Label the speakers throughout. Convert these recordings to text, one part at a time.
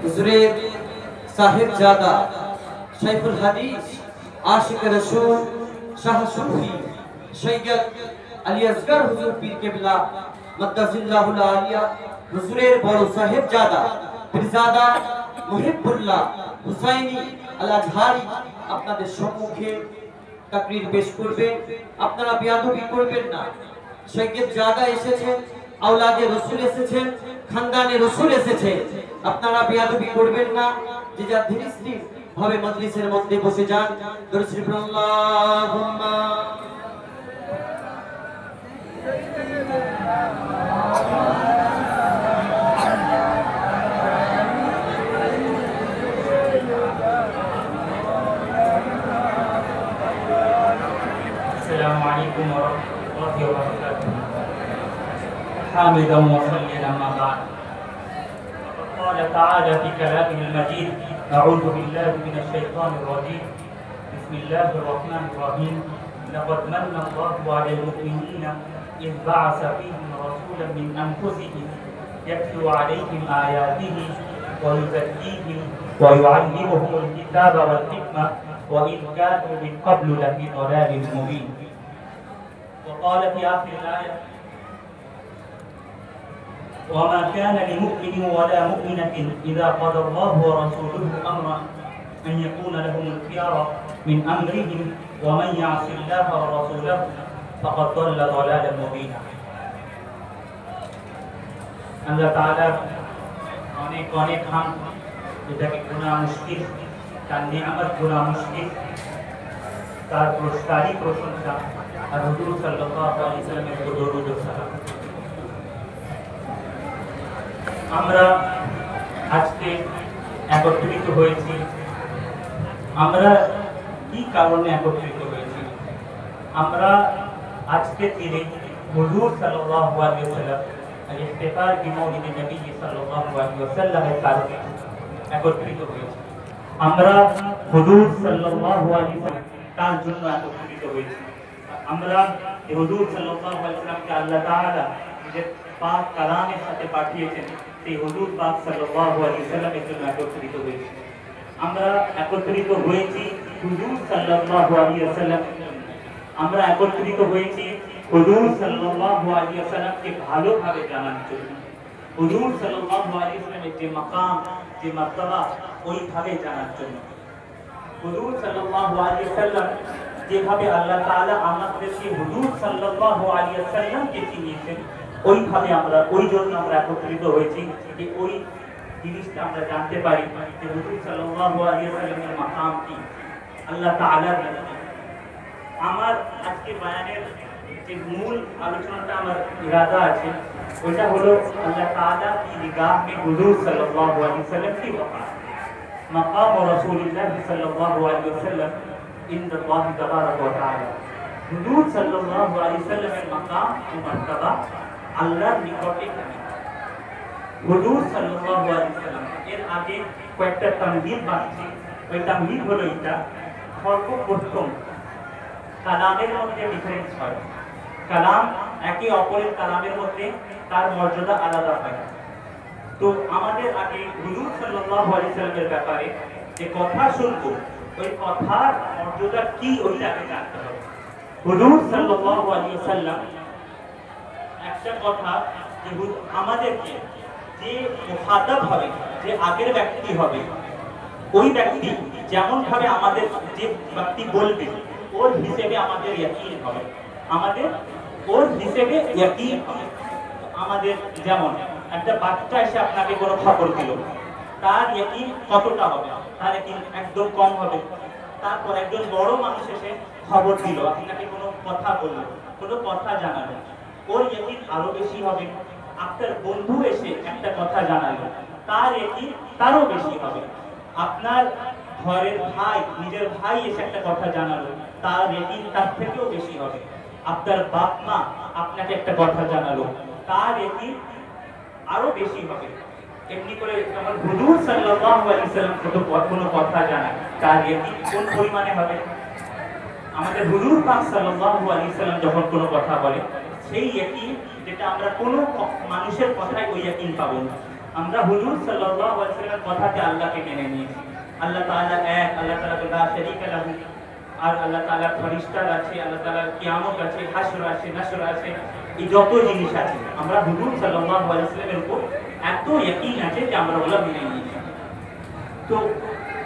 Speaker 1: हुज़ूरे साहिबजादा शैखुल हदीस आशिक रसूल शाह सूफी सैयद अली असगर हुजूर पीर केबला मद्दसिल्लाहुल आलिया हुजूरे बड़ साहिबजादा पीरजादा मुहिब्बुल्लाह हुसैनी আল আজহারি আপনাদের সম্মুখে তাকরীর পেশ করবে। আপনারা বেয়াদবি করবেন না। সাইয়্যিদজাদা এসেছেন, আওলাদে রাসূল এসেছেন, খানদানে রাসূল এসেছে, আপনারা বেয়াদবি করবেন না। যে যা ধীরে স্থির ভাবে মজলিসের মধ্যে বসে যান। দরুদ শরীফ আল্লাহুম্মা
Speaker 2: السلام عليكم ورحمة الله وبركاته. حامدا وصليا أما بعد. قال تعالى في كلامه المجيد: أعوذ بالله من الشيطان الرجيم. بسم الله الرحمن الرحيم. لقد من الله على المؤمنين إذ بعث فيهم رسولا من أنفسهم يتلو عليهم آياته ويزكيهم ويعلمهم الكتاب والحكمة وإن كانوا من قبل لفي ضلال مبين. وقال في آخر الآية: وما كان لمؤمن ولا مؤمنة إذا قضى الله ورسوله أمرا أن يكون لهم الخيار من أمرهم ومن يعص الله ورسوله فقد ضل ضلالا مبينا. আল্লাহ তাআলা অনেক অনেক হামদ, যেটাকে গোনা মুশকিল, তার নিয়ামত গোনা মুশকিল, তার পুরস্কারই প্রশংসা, আর হুজুর সাল্লাল্লাহু আলাইহি ওয়াসাল্লামের দরুদ ও সালাম। আমরা আজকে একত্রিত হয়েছি। আমরা কি কারণে একত্রিত হয়েছি? আমরা আজকে দিনে হুজুর সাল্লাল্লাহু আলাইহি ওয়াসাল্লাম ইফতিখার বিমৌলিদ নবী সাল্লাল্লাহু আলাইহি ওয়াসাল্লামের কারণে একত্রিত হয়েছি। আমরা হুজুর সাল্লাল্লাহু আলাইহি ওয়াসাল্লাম তার জন্য একত্রিত হয়েছি। আমরা হুজুর সাল্লাল্লাহু আলাইহি ওয়াসাল্লামকে আল্লাহ তাআলা নিজের পাক কালামের সাথে পাঠিয়েছেন, সেই হুজুর পাক সাল্লাল্লাহু আলাইহি ওয়াসাল্লামের জন্য একত্রিত হয়েছি। আমরা একত্রিত হয়েছি হুজুর সাল্লাল্লাহু আলাইহি ওয়াসাল্লাম। আমরা একত্রিত হয়েছি হুজুর সাল্লাল্লাহু আলাইহি ওয়াসাল্লামকে ভালোভাবে জানার জন্য। হুজুর সাল্লাল্লাহু আলাইহি ওয়াসাল্লামের যে মাকাম, যে মারতাবা, ওইভাবে জানার জন্য। হুজুর সাল্লাল্লাহু আলাইহি ওয়াসাল্লাম যেভাবে আল্লাহ তাআলা আমাদেরকে হুজুর সাল্লাল্লাহু আলাইহি ওয়াসাল্লামকে চিনিয়েছেন, ওইভাবে আমরা, ওই জন্য আমরা একত্রিত হয়েছি যে ওই জিনিসটা আমরা জানতে পারি যে হুজুর সাল্লাল্লাহু আলাইহি ওয়াসাল্লামের মাকাম কি, আল্লাহ তাআলার কাছে। আমার আজকে বয়ানের যে মূল আলোচনাটা আমার ইরাদা আছে, ওইটা হলো আল্লাহ তাআলা কি নিগাহ মে হুজুর সাল্লাল্লাহু আলাইহি ওয়াসাল্লাম কি ওয়াকার, মাকাম রাসূলুল্লাহ সাল্লাল্লাহু আলাইহি ওয়াসাল্লাম ইনদা আল্লাহ তাবারাকা ওয়া তাআলা। হুজুর সাল্লাল্লাহু আলাইহি ওয়াসাল্লামের মাকাম ও মারতাবা আল্লাহর নিকটে কেমন? হুজুর সাল্লাল্লাহু আলাইহি ওয়াসাল্লাম এর আগে কয়েকটা তামহিদ বাঁচছে। ওই তামহিদ হলো এটা: সর্বপ্রথম কালামের মধ্যে ডিফারেন্স হয়। কালাম একে অপরের কালামের মধ্যে তার মর্যাদা আলাদা হয়। তো আমাদের আগে হুজুর সাল্লাল্লাহু আলাইহি ওয়াসাল্লামের ব্যাপারে যে কথা শুনবো, ওই কথার মর্যাদা কি, ওইটাকে জানতে হবে। হুজুর সাল্লাল্লাহু আলাইহি ওয়াসাল্লাম একটা কথা যে আমাদেরকে যে মুখাতাব হবে, যে আগের ব্যক্তি হবে, ওই ব্যক্তি যেমন ভাবে আমাদের যে ব্যক্তি বলবে, ওর হিসেবে আমাদের ইয়াকিন হবে, আমাদের ওর হিসেবে ইয়াকিন হবে। আমাদের যেমন একটা বাচ্চা এসে আপনাকে কোনো খবর দিল, তার ইয়াকিন কতটা হবে? তার ইয়াকিন একদম কম হবে। তারপর একজন বড় মানুষ এসে খবর দিল, আপনাকে কোনো কথা বললো, কোনো কথা জানালো, ওর ইয়াকিন আরো বেশি হবে। আপনার বন্ধু এসে একটা কথা জানালো, তার ইয়াকিন তারও বেশি হবে। আপনার ঘরের ভাই, নিজের ভাই এসে একটা কথা জানালো, তার ইয়াকিন তার থেকেও বেশি হবে। আপনার বাপ মা আপনাকে একটা কথা জানালো, তার ইয়াকিন আরো বেশি হবে। এমনি করে আমার হুজুর সাল্লাল্লাহু আলাইহি ওয়াসাল্লাম কোনো কথা জানায়, তার ইয়াকিন কোন পরিমাণে হবে? আমাদের হুজুর পাক সাল্লাল্লাহু আলাইহি ওয়াসাল্লাম যখন কোনো কথা বলে, সেই ইয়াকিন যেটা আমরা কোনো মানুষের কথায় ওই ইয়াকিন পাবো না। আমরা হুজুর সাল্লাল্লাহু আলাইহি ওয়াসাল্লামের কথাতে আল্লাহকে মেনে নিয়েছি। আল্লাহ তাআলা এক, আল্লাহ তাআলা লা শারীকা লাহু, আর আল্লাহ তাআলার ফেরেশতা আছে, আল্লাহ তাআলার কিয়ামত আছে, হাসর আছে, নাসর আছে, এই যত জিনিস আছে আমরা হুজুর সাল্লাল্লাহু আলাইহি ওয়াসাল্লামের উপর এত ইয়াকিন আছে যে আমরা ওগুলো মেনে নিয়েছি। তো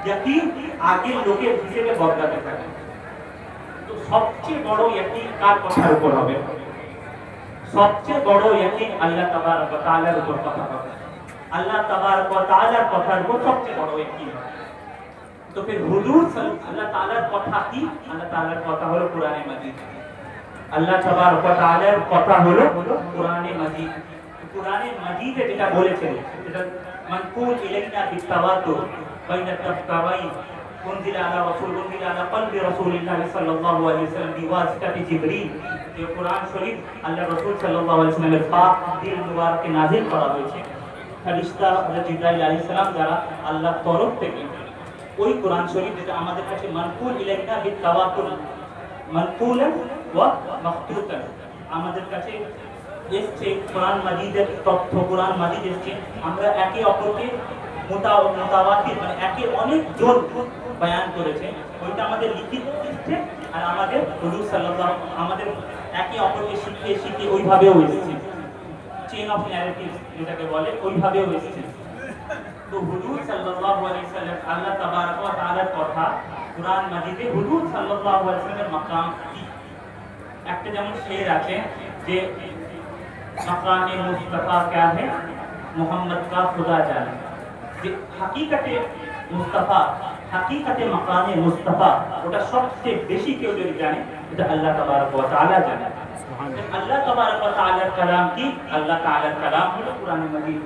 Speaker 2: ইয়াকিন আগের লোকের হিসেবে বদলাতে থাকে। তো সবচেয়ে বড় ইয়াকিন কার কথার উপর হবে? সবচেয়ে বড় ইয়াকিন আল্লাহ তাবারক ওয়া তাআলার উপর কথা হবে। আল্লাহ তাবারক ওয়া তাআলার কথার উপর সবচেয়ে বড় ইয়াকিন। তো फिर হুজুর আল্লাহ তাআলার কথা কি? আল্লাহ তাআলার কথা হলো কোরআনে মাজিদ। আল্লাহ তাবারক ওয়া তাআলার কথা হলো কোরআনে মাজিদ। কোরআনে মাজিদে যেটা বলেছেন সেটা মানকুল ইলাইনা বিতাওয়াতুর বাইনা তাফতারাইন উনজিলা আলা রাসূল উনজিলা আলা কলবি রাসূলিল্লাহ সাল্লাল্লাহু আলাইহি ওয়াসাল্লাম বিওয়াসিতাতি জিবরিল। যে কোরআন শরীফ আল্লাহ রাসূল সাল্লাল্লাহু আলাইহি ওয়াসাল্লামের পাক দিল মুবারকে নাযিল করা হয়েছে। ফেরেশতা হযরত জিবরাইল আলাইহিস সালাম যারা আল্লাহর তরফ থেকে ওই কোরআন শরীফ যেটা আমাদের কাছে মানকুল ইলাইনা বিতাওয়াতুর মানকুলান ওয়া মাকতুতান আমাদের কাছে এসছে কোরআন মাজিদের তথ্য, কোরআন মাজিদ এসছে, আমরা একে অপরকে মোতাওয়াতির মানে একে অনেক জন বয়ান করেছে, ওইটা আমাদের লিখিত এসছে। আর আমাদের হুজুর সাল্লাল্লাহু আমাদের একে অপরকে শিখিয়ে ওইভাবেও এসেছে, চেইন অফ ন্যারেটিভস যেটাকে বলে ওইভাবেও এসেছে। তো হুজুর সাল্লাল্লাহু আলাইহি সাল্লাম আল্লাহ তাবারক ওয়া তাআলার কথা কোরআন মাজিদে হুজুর সাল্লাল্লাহু আলাইহি সাল্লামের মাকাম কি একটা যেমন শের আছে যে मकाने मुस्तफा क्या है मोहम्मद का खुदा जाने। हकीकते मुस्तफा हकीकते मकाने मुस्तफा ওটা সবচেয়ে বেশি কেউ যদি জানে এটা আল্লাহ তাবারক ওয়া তাআলা জানে। আল্লাহ তাবারক ওয়া তাআলার কালাম কি? আল্লাহ তাআলার কালাম হলো কোরআনে মাজিদ।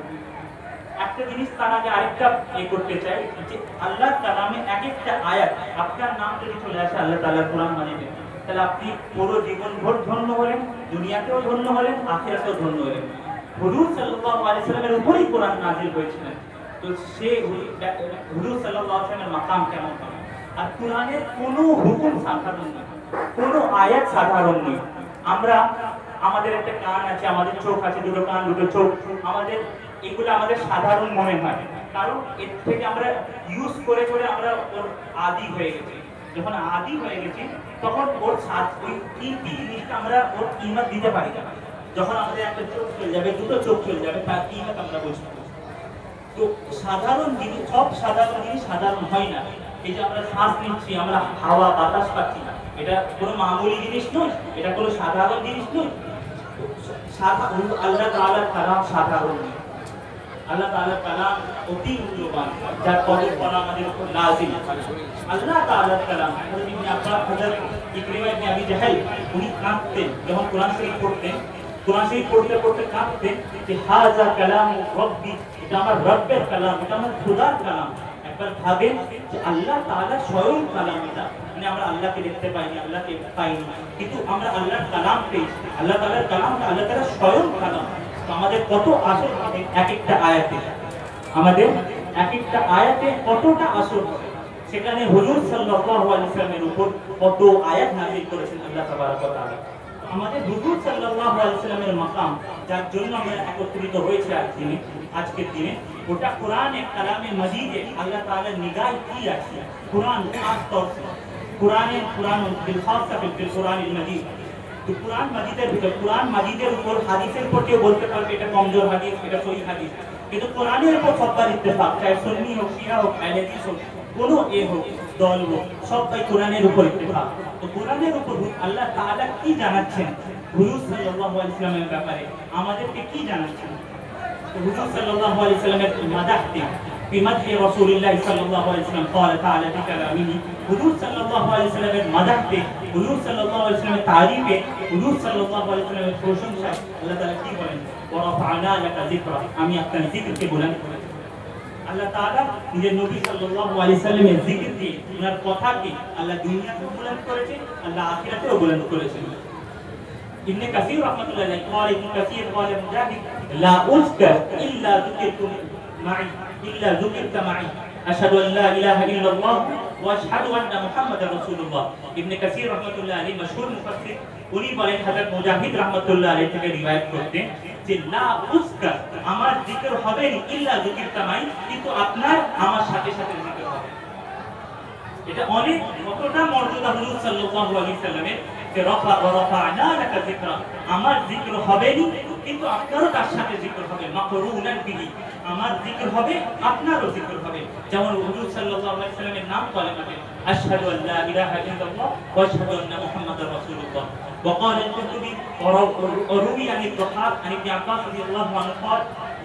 Speaker 2: একটা জিনিস তার আগে আরেকটা করতে চাই যে আল্লাহর কালামে এক একটা আয়াত আপনার নাম যদি চলে আসে আল্লাহ তাআলার কোরআন মাজিদে, তাহলে আপনি পুরো জীবন ভর ধন্য হলেন, দুনিয়াতেও ধন্য হলেন, আখিরাতেও ধন্য হলেন। হুজুর সাল্লাল্লাহু আলাইহি সাল্লামের উপরই কোরআন নাযিল হয়েছিল, তো সে হুজুর সাল্লাল্লাহু আলাইহি সাল্লামের মাকাম কেমন হবে? আর কোরআনের কোনো হুকুম সাধারণ নয়, কোনো আয়াত সাধারণ নয়। আমরা আমাদের একটা কান আছে, আমাদের চোখ আছে, দুটো কান দুটো চোখ, আমাদের এগুলো আমাদের সাধারণ মনে হয়, কারণ এর থেকে আমরা ইউজ করে করে আমরা ওর আদি হয়ে গেছি। যখন আদি হয়ে গেছি তখন ওর ওই তিনটি জিনিসটা আমরা ওর কিমত দিতে পারি না। যখন আমাদের একটা চোখ চলে যাবে, দুটো চোখ চলে যাবে, তার কিমত আমরা বুঝতে পারি। তো সাধারণ জিনিস, সব সাধারণ জিনিস সাধারণ হয় না। এই যে আমরা শ্বাস নিচ্ছি, আমরা হাওয়া বাতাস পাচ্ছি না, এটা কোনো মামুলি জিনিস নয়, এটা কোনো সাধারণ জিনিস নয়। আল্লাহ তাআলার কালাম সাধারণ নয়, আল্লাহ তাআলার কালাম অতি মূল্যবান, যার কদর আমাদের উপর নাযিল। আল্লাহ তাআলার কালাম হযরত ইবনে আব্বাস, হযরত ইকরিমা ইবনে আবি জাহল উনি কাঁদতেন যখন কোরআন শরীফ পড়তেন, কোরআন শরীফ পড়তে পড়তে কাঁদতেন যে হাযা কালামু রাব্বি, এটা আমার রব্বের কালাম, এটা আমার খোদার কালাম। একবার ভাবেন যে আল্লাহ তাআলা স্বয়ং কালাম, এটা মানে আমরা আল্লাহকে দেখতে পাইনি, আল্লাহকে পাইনি, কিন্তু আমরা আল্লাহর কালাম পেয়েছি। আল্লাহ তাআলার কালামটা আল্লাহ তাআলা স্বয়ং কালাম। আমাদের কত আসর এক একটা আয়াতে, আমাদের এক একটা আয়াতে কতটা আসর, সেখানে হুজুর সাল্লাল্লাহু আলাইহি সাল্লামের উপর কত আয়াত নাযিল করেছেন আল্লাহ তাবারক ওয়া তাআলা। আমাদের হুজুর সাল্লাল্লাহু আলাইহি সাল্লামের মাকাম যার জন্য আমরা একত্রিত হয়েছে আজকের দিনে, ওটা কোরআনে কালামে মাজিদে আল্লাহ তাআলার নিগাহ কি আছে। কোরআন খাস তौर से কোরআন বিল খাসা বিল কোরআনিল মাজিদ। তো কোরআন মাজিদের ভিতর, কোরআন মাজিদের উপর হাদিসের উপর কেউ বলতে পারবে এটা কমজোর হাদিস, এটা সহিহ হাদিস, কিন্তু কোরআনের উপর সবার ইত্তেফাক, চাহে সুন্নি হোক, শিয়া হোক, আহলে হাদিস হোক, কোনো হোক দল হোক, সবাই কোরআনের উপর ইত্তেফাক। তো কোরআনের উপর আল্লাহ তাআলা কি জানাচ্ছেন হুজুর সাল্লাল্লাহু আলাইহি ওয়াসাল্লামের ব্যাপারে, আমাদেরকে কি জানাচ্ছেন? তো হুজুর সাল্লাল্লাহু আলাইহি ওয়াসাল্লামের মাদাহতে بمدح رسول الله صلى الله عليه وسلم قال تعالى في كلامه হুজুর সাল্লাল্লাহু আলাইহি ওয়াসাল্লামের মাদাহতে, হুজুর সাল্লাল্লাহু আলাইহি ওয়াসাল্লামের তারিফে, হুজুর সাল্লাল্লাহু আলাইহি ওয়াসাল্লামের প্রশংসায় আল্লাহ তাআলা কি বলেন? ওয়া রাফা'না লাকা যিকরা, আমি আপনার জিকিরকে বুলন্দ করেছি। আল্লাহ তাআলা নিজের নবী সাল্লাল্লাহু আলাইহি ওয়াসাল্লামের জিকির দিয়ে ওনার কথাকে আল্লাহ দুনিয়াতেও বুলন্দ করেছে, আল্লাহ আখিরাতেও বুলন্দ করেছেন। ইবনে কাসীর রাহমাতুল্লাহি আলাইহি قال ابن كثير قال مجاهد لا اذكر الا ذكرت معي إلا ذكرت معي أشهد أن لا إله إلا الله ওয়া আশহাদু আন্না মুহাম্মাদার রাসূলুল্লাহ। ইবনে কাসির রাহমাতুল্লাহ আলাইহি মশহুর মুফাসসির উনি বলেন হযরত মুজাহিদ রাহমাতুল্লাহ আলাইহি থেকে রিওয়ায়াত করতেন যে লা উযকার, আমার জিকির হবে না ইল্লা যিকিরতা মাই, কিন্তু আপনার আমার সাথে সাথে জিকির হবে। এটা অনেক কতটা মর্যাদা হুজুর সাল্লাল্লাহু আলাইহি সাল্লামের, যে রফা ওয়া রাফা'না লাকা যিকরা, আমার জিকির হবে না কিন্তু আপনারও তার সাথে জিকির হবে, মাকরুনান বিহি, আমার জিকির হবে আপনারও জিকির হবে। যেমন হুজুর সাল্লাল্লাহু আলাইহি সাল্লামের নাম কলেমাতে আশহাদু আল্লা ইলাহা ইল্লাল্লাহ ওয়া আশহাদু আন্না মুহাম্মাদার রাসূলুল্লাহ। وقال القرطبي وروي عن الضحاك عن ابن عباس رضي الله عنه قال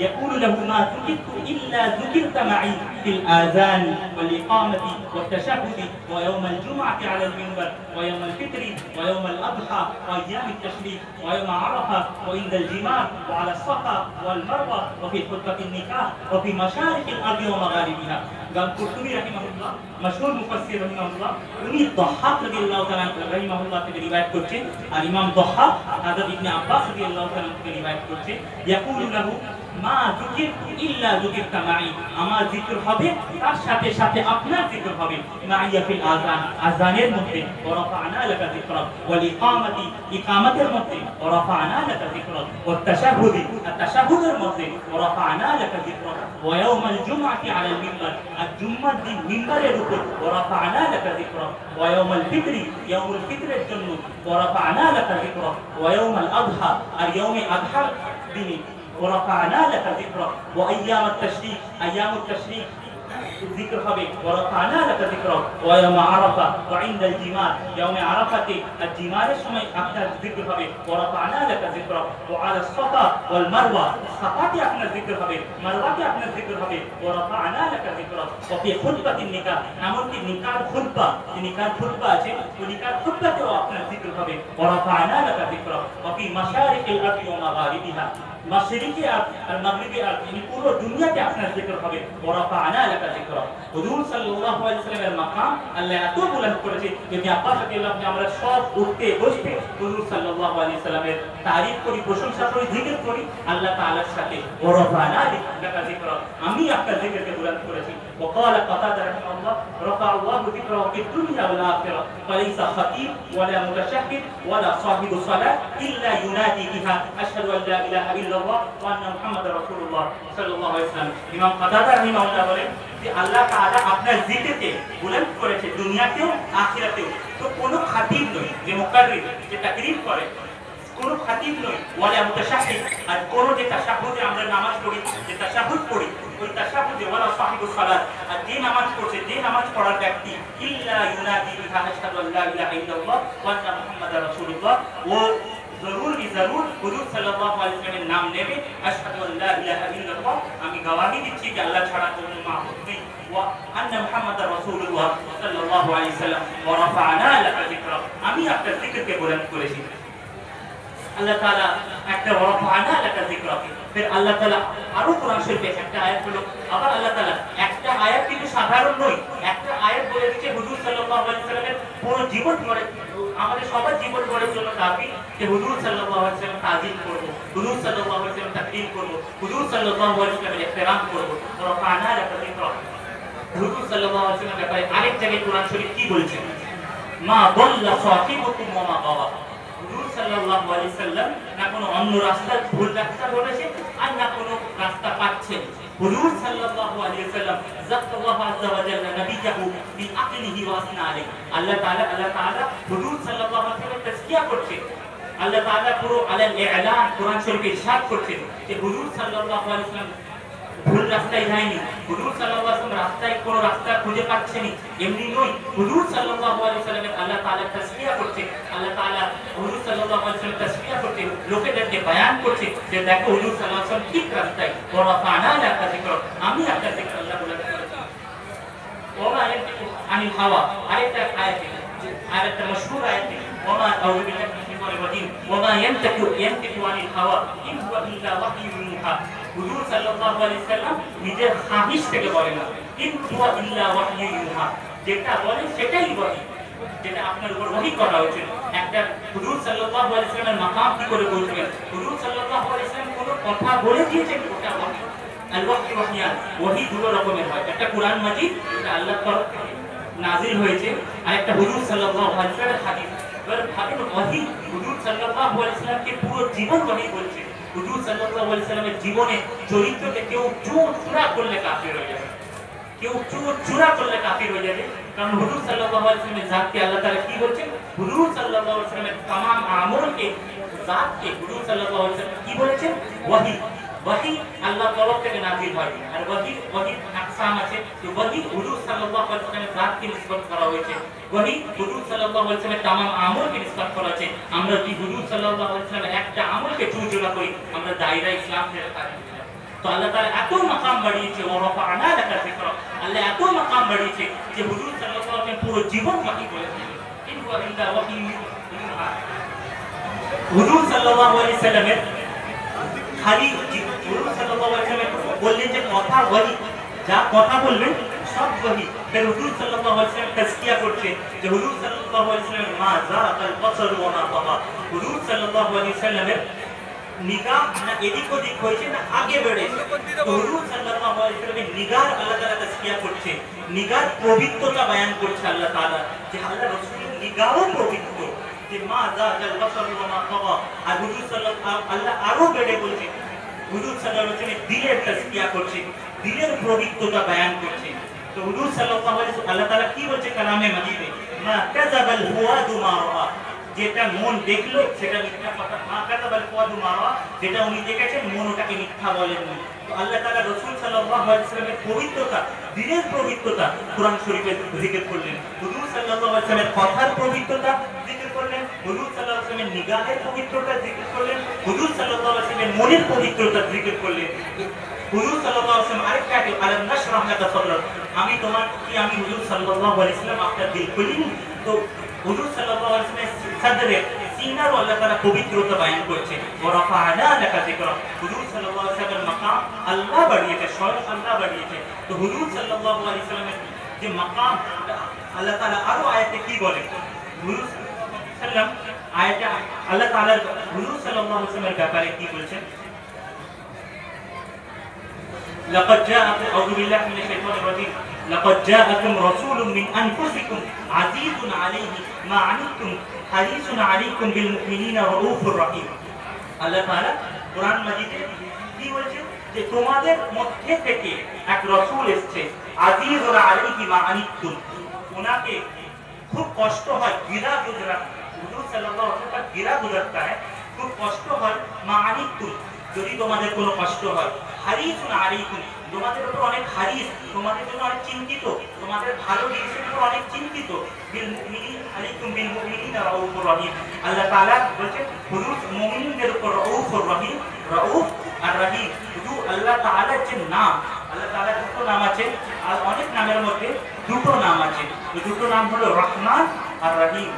Speaker 2: يقول له ما ذكرت إلا ذكرت معي في الآذان والإقامة والتشهد ويوم الجمعة على المنبر ويوم الفطر ويوم الأضحى وأيام التشريق ويوم عرفة وعند الجماع وعلى الصفا والمروة وفي خطبة النكاح وفي مشارق الأرض ومغاربها। قال القرطبي رحمه الله مشهور مفسر رحمه الله উনি ضحاك رضي الله تعالى رحمه الله থেকে রিওয়ায়াত করছেন, আর ইমাম ضحاك হযরত ইবনে আব্বাস রাদিয়াল্লাহু তাআলা থেকে রিওয়ায়াত করছেন ইয়াকুলু লাহু মা যুকিরতু ইল্লা যুকিরতা মাই, আমার জিকির হবে তার সাথে সাথে আপনার জিকির হবে। মাইয়া ফিল আযান, আযানের মধ্যে ওয়া রাফা'না লাকা যিকরা, ওয়াল ইকামাতি, ইকামাতের মধ্যে ওয়া রাফা'না লাকা যিকরা, ওয়াত তাশাহুদি, আর তাশাহুদের মধ্যে ওয়া রাফা'না লাকা যিকরা, ওয়া ইয়াউমাল জুমআতি আলাল মিম্বার, আর জুম্মার দিন মিম্বারের উপর ওয়া রাফা'না লাকা যিকরা, ওয়া ইয়াউমাল ফিতরি, ইয়াউমুল ফিতরের জন্য ওয়া রাফা'না লাকা যিকরা, ওয়া ইয়াউমাল আযহা, আর ইয়াউমে আযহার দিনে ورفعنا لك ذكرك وايام التشريق، ايام التشريق ذكر হবে ورفعنا لك ذكرك ويوم عرفه وعند الجماع، يوم عرفه الجماع সময় আপনার জিকির হবে ورفعنا لك ذكرك وعلى الصفا والمروه، صفاতে আপনার জিকির হবে, মারওয়াতে আপনার জিকির হবে ورفعنا لك ذكرك وفي خطبه النكاح، এমনকি নিকার খুতবা, নিকার খুতবা আছে ওই নিকার খুতবাতেও আপনার জিকির হবে ورفعنا لك ذكرك وفي مشارق الارض ومغاربها, মাশরিকি আর মাগরিবি আর পুরো দুনিয়াতে আপনার জিকির হবে ওয়ারাফা'না লাকা যিকরা। হুজুর সাল্লাল্লাহু আলাইহি সাল্লামের মাকাম আল্লাহ এত বুলন্দ করেছে যে আব্বাস রাদিয়াল্লাহু আনহু আমরা সব উঠতে বসতে হুজুর সাল্লাল্লাহু আলাইহি সাল্লামের তারিফ করি, প্রশংসা করি, জিকির করি আল্লাহ তাআলার সাথে ওয়ারাফা'না লাকা যিকরা, আমি আপনার জিকিরকে বুলন্দ করেছি। وقال قتادة رحمه الله رفع الله ذكره في الدنيا والآخرة فليس خطيب ولا متشهد ولا صاحب صلاة إلا ينادي بها أشهد أن لا إله إلا الله وأن محمد رسول الله صلى الله عليه وسلم। ইমাম কাতাদা রাহিমাহুল্লাহ বলেন যে আল্লাহ তাআলা আপনার জিকিরকে বুলন্দ করেছে দুনিয়াতেও আখিরাতেও, তো কোনো খাতিব নয় যে মুকাররির, যে তাকরীর করে, কোন খাতিব নয় ওয়ালা মুতাশাহহিদ, আর কোন যে তাশাহুদে আমরা নামাজ পড়ি, যে তাশাহুদ পড়ি ওই তাশাহুদে ওয়ালা সাহিবুস সালাত, আর যে নামাজ পড়ছে, যে নামাজ পড়ার ব্যক্তি ইল্লা ইউনাদি বিহা আশহাদু আল্লা ইলাহা ইল্লাল্লাহ ওয়া আন্না মুহাম্মাদার রাসূলুল্লাহ, ও জরুর হুজুর সাল্লাল্লাহু আলাইহি ওয়াসাল্লামের নাম নেবে আশহাদু আল্লা ইলাহা ইল্লাল্লাহ, আমি গওয়াহি দিচ্ছি যে আল্লাহ ছাড়া কোনো মাবুদ নেই, ওয়া আন্না মুহাম্মাদার রাসূলুল্লাহ সাল্লাল্লাহু আলাইহি ওয়াসাল্লাম ওয়া রাফা'না লাকা যিকরা, আমি আপনার জিকিরকে বুলন্দ করেছি। আল্লাহ তাআলা একটা ওয়ারাফা'না লাকা যিকরা, फिर আল্লাহ তাআলা আরো কোরআন শরীফে একটা আয়াত হলো, আবার আল্লাহ তাআলা একটা আয়াত কিন্তু সাধারণ নয়, একটা আয়াত বলে দিয়েছে হুজুর সাল্লাল্লাহু আলাইহি ওয়াসাল্লামের পুরো জীবন গড়ে, আমাদের সবার জীবন গড়ার জন্য দাবি যে হুজুর সাল্লাল্লাহু আলাইহি ওয়াসাল্লাম তাজিম করব, হুজুর সাল্লাল্লাহু আলাইহি ওয়াসাল্লাম তাকরীম করব, হুজুর সাল্লাল্লাহু আলাইহি ওয়াসাল্লামের ইহতিরাম করব। ওয়ারাফা'না লাকা যিকরা, হুজুর সাল্লাল্লাহু আলাইহি ওয়াসাল্লামের ব্যাপারে আরেক জায়গায় কোরআন শরীফ কি বলছেন, মা দাল্লা সাহিবুকুম ওয়া মা গাওয়া, হুজুর সাল্লাল্লাহু আলাইহি ওয়াসাল্লাম না কোনো অন্য রাস্তা ভুল রাস্তা ধরেছে আর না কোনো রাস্তা পাচ্ছেন। হুজুর সাল্লাল্লাহু আলাইহি ওয়াসাল্লাম যাক্কাল্লাহু আযজা ওয়া জাল্লা নবিয়াহু বিআকলিহি ওয়া আসনা আলাইহি, আল্লাহ তাআলা হুজুর সাল্লাল্লাহু আলাইহি ওয়াসাল্লামের তাজকিয়া করছে। আল্লাহ তাআলা পুরো আলাল ইলান কোরআন শরীফে ইরশাদ করছেন যে হুজুর সাল্লাল্লাহু আলাইহি ওয়াসাল্লাম ভুল রাস্তায় যায়নি, হুজুর সাল্লাল্লাহু আলাইহি ওয়াসাল্লাম রাস্তায় কোনো রাস্তা খুঁজে পাচ্ছেনি, এমনি নয়, হুজুর সাল্লাল্লাহু আলাইহি ওয়াসাল্লামের আল্লাহ তাআলা তাসবিহ করছে, আল্লাহ তাআলা হুজুর সাল্লাল্লাহু আলাইহি ওয়াসাল্লাম তাসবিহ করছে, লোকেদেরকে বয়ান করছে যে দেখো হুজুর সাল্লাল্লাহু আলাইহি ওয়াসাল্লাম ঠিক রাস্তায়, ওয়ারাফা'না লাকা যিকরা, আমি আপনার জিকির আল্লাহ বুলন্দ করেছি। ওমা ইয়ানতিকু আনিল হাওয়া, আরেকটা আয়াত, আরেকটা মশহুর আয়াত, ওমা আউযু বিল্লাহি মিনাশ শাইতানির রাজীম, ওমা ইয়ানতিকু আনিল হাওয়া ইন হুয়া ইল্লা ওয়াহয়ুন ইউহা, হুজুর সাল্লাল্লাহু আলাইহি ওয়াসাল্লাম নিজের খাহিশ থেকে বলেন না, ইন হুয়া ইল্লা ওয়াহয়ুন ইউহা, যেটা বলে সেটাই ওহী, যেটা আপনার উপর ওহী করা হয়েছে। একটা হুজুর সাল্লাল্লাহু আলাইহি ওয়াসাল্লামের মাকাম কি করে বলবেন, হুজুর সাল্লাল্লাহু আলাইহি ওয়াসাল্লাম কোনো কথা বলে দিয়েছেন ওটা ওহী। আল ওহী ওহিয়ান, ওহী দুটো রকমের হয়, একটা কুরআন মাজিদ, এটা আল্লাহর তরফ থেকে, নাজিল হয়েছে আর একটা হুজুর সাল্লাল্লাহু আলাইহি ওয়াসাল্লামের হাদিস। এবার ভাবেন ওয়াহি হুজুর সাল্লাল্লাহু আলাইহি ওয়াসাল্লামকে পুরো জীবন ওয়াহি বলছে। হুজুর সাল্লাল্লাহু আলাইহি ওয়াসাল্লামের জীবনে চরিত্রকে কেউ চূড়া করলে কাফির হয়ে যাবে, কেউ চূড়া করলে কাফির হয়ে যাবে। কারণ হুজুর সাল্লাল্লাহু আলাইহি ওয়াসাল্লামের জাতকে আল্লাহ তাআলা কি বলছেন, হুজুর সাল্লাল্লাহু আলাইহি ওয়াসাল্লামের तमाम আমলকে জাতকে হুজুর সাল্লাল্লাহু আলাইহি ওয়াসাল্লাম কি বলেছেন, ওয়াহি। ওয়াহি আল্লাহর তরফ থেকে নাযিল হয়। আর ওয়াহি আকসাম আছে। তো ওয়াহি হুজুর সাল্লাল্লাহু আলাইহি ওয়াসাল্লামের জাতকে নিসবত করা হয়েছে, ওয়াহি হুজুর সাল্লাল্লাহু আলাইহি ওয়াসাল্লামের तमाम আমলকে নিসবত করা হয়েছে। আমরা কি হুজুর সাল্লাল্লাহু আলাইহি ওয়াসাল্লামের একটা আমলকে চুরা করি, আমরা দায়রা ইসলাম ছেড়ে থাকি। তো আল্লাহ তাআলা এত মাকাম বাড়িয়েছে, ওয়া রাফা'না লাকা যিকরা, আল্লাহ এত মাকাম বাড়িয়েছে যে হুজুর সাল্লাল্লাহু আলাইহি ওয়াসাল্লাম পুরো জীবন ওয়াহি করেছেন। কিন্তু ইল্লা ওয়াহি হুজুর সাল্লাল্লাহু আলাইহি ওয়াসাল্লামের খালি হুজুর সাল্লাল্লাহু আলাইহি ওয়াসাল্লাম বললেন যে কথা ওয়াহি, যা কথা বলবেন সব ওয়াহি। ফের হুজুর সাল্লাল্লাহু আলাইহি ওয়াসাল্লাম তাসকিয়া করছে যে হুজুর সাল্লাল্লাহু আলাইহি ওয়াসাল্লাম মা যাকাল বসর ওয়া মা তাগা, হুজুর সাল্লাল্লাহু আলাইহি ওয়াসাল্লামের নিগাহ না এদিক ওদিক হয়েছে না আগে বেড়েছে। হুজুর সাল্লাল্লাহু আলাইহি ওয়াসাল্লামের নিগাহ আল্লাহ তাআলা তাসকিয়া করছে, নিগাহর পবিত্রতা বয়ান করছে আল্লাহ তাআলা যে আল্লাহ রাসূলের নিগাহও পবিত্র, যে মা যাকাল বসর ওয়া মা তাগা। আর হুজুর সাল্লাল্লাহু আল্লাহ আরো বেড়ে বলছে, হুজুর সাল্লাল্লাহু আলাইহি ওয়াসাল্লাম দিলের তাসকিয়া করছে, দিলের পবিত্রতা বয়ান করছে। তো হুজুর সাল্লাল্লাহু আলাইহি ওয়াসাল্লাম আল্লাহ তাআলা কি বলছে কালামে মাজিদে, মা কাযাবাল ফুয়াদু মা রাআ, যেটা মন দেখলো সেটা মিথ্যা কথা, মা কাযাবাল ফুয়াদু মা রাআ, যেটা উনি দেখেছেন মন ওটাকে মিথ্যা বলেননি। তো আল্লাহ তাআলা রাসূল সাল্লাল্লাহু আলাইহি ওয়াসাল্লামের পবিত্রতা, দিনের পবিত্রতা কোরআন শরীফে জিকির করলেন, হুজুর সাল্লাল্লাহু আলাইহি ওয়াসাল্লামের কথার পবিত্রতা জিকির করলেন, হুজুর সাল্লাল্লাহু আলাইহি ওয়াসাল্লামের নিগাহের পবিত্রতা জিকির করলেন, হুজুর সাল্লাল্লাহু আলাইহি ওয়াসাল্লামের মনের পবিত্রতা জিকির করলেন। হুজুর সাল্লাল্লাহু আলাইহি ওয়াসাল্লাম আরেকটা কি আলাম নাশরাহ লাকা সাদরাক, আমি তোমার কি আমি হুজুর সাল্লাল্লাহু আলাইহি ওয়াসাল্লাম আপনার দিল খুলিনি। তো হুজুর সাল্লাল্লাহু আলাইহি ওয়াসাল্লামের সাদরে সিনার আল্লাহ তাআলা পবিত্রতা বয়ান করছে, ওয়া রাফা'না লাকা যিকরা, হুজুর সাল্লাল্লাহু আলাইহি ওয়াসাল্লামের মাকাম আল্লাহ বাড়িয়েছে, স্বয়ং আল্লাহ বাড়িয়েছে। তো হুজুর সাল্লাল্লাহু আলাইহি ওয়াসাল্লামের যে মাকাম আল্লাহ তাআলা আরো আয়াতে কি বলে, হুজুর সাল্লাম আয়াতে আল্লাহ তাআলা হুজুর সাল্লাল্লাহু আলাইহি ওয়াসাল্লামের ব্যাপারে কি বলছেন, لقد جاءكم أعوذ بالله من الشيطان الرجيم لقد جاءكم رسول من أنفسكم عزيز عليه ما عنتم حريص عليكم بالمؤمنين رؤوف رحيم। আল্লাহ তাআলা কোরআন মাজিদে কি বলছেন যে তোমাদের মধ্যে থেকে এক রাসূল এসেছে, আজিজুন আলাইহি মা আনিতুম, উনাকে খুব কষ্ট হয়, গিরা গুজরা, হুজুর সাল্লাল্লাহু আলাইহি ওয়াসাল্লাম গিরা গুজরতা है, খুব কষ্ট হয়, মা আনিতুম, যদি তোমাদের কোনো কষ্ট হয়, হারিসুন আলাইকুম, তোমাদের উপর অনেক হারিস, তোমাদের জন্য অনেক চিন্তিত, তোমাদের ভালো জিনিসের উপর অনেক চিন্তিত, বিল মুমিনিন আলাইকুম বিল মুমিনিনা রাউফুর রহিম। আল্লাহ তাআলা বলেন হুজুর মুমিনদের উপর রাউফুর রহিম, রাউফ আর রহিম শুধু আল্লাহ তাআলার যে নাম, আল্লাহ তাআলার দুটো নাম আছে, আর অনেক নামের মধ্যে দুটো নাম আছে, এই দুটো নাম হলো রহমান আর রহিম।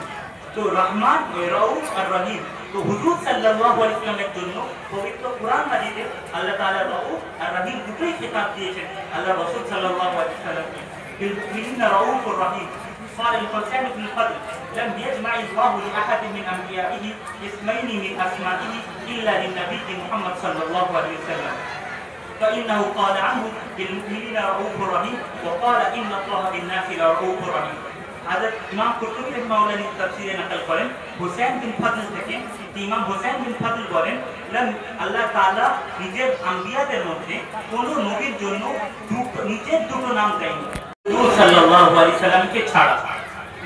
Speaker 2: তো রহমান, রাউফ আর রহিম, তো হুজুর সাল্লাল্লাহু আলাইহি ওয়াসাল্লামের জন্য পবিত্র কোরআন মাজিদে আল্লাহ তাআলা রাউফ আর রহিম দুটোই খেতাব দিয়েছেন আল্লাহ রাসূল সাল্লাল্লাহু আলাইহি ওয়াসাল্লামকে। বিল মুমিনিনা রাউফুর রহিম। قال الحسين بن الفضل لم يجمع الله لأحد من أنبيائه اسمين من أسمائه إلا للنبي محمد صلى الله عليه وسلم فإنه قال عنه بالمؤمنين رؤوف رحيم وقال إن الله بالناس لرؤوف رحيم। حضرت ইমাম কুরতুবী রাহিমাহুল্লাহ তাফসীরে নকল করেন হুসাইন বিন ফাদল থেকে, ইমাম হুসাইন বিন ফাদল বলেন আল্লাহ তাআলা নিজের আম্বিয়াদের মধ্যে কোন নবীর জন্য নিজের দুটো নাম দেয়নি হুজুর সাল্লাল্লাহু আলাইহি সাল্লামকে ছাড়া।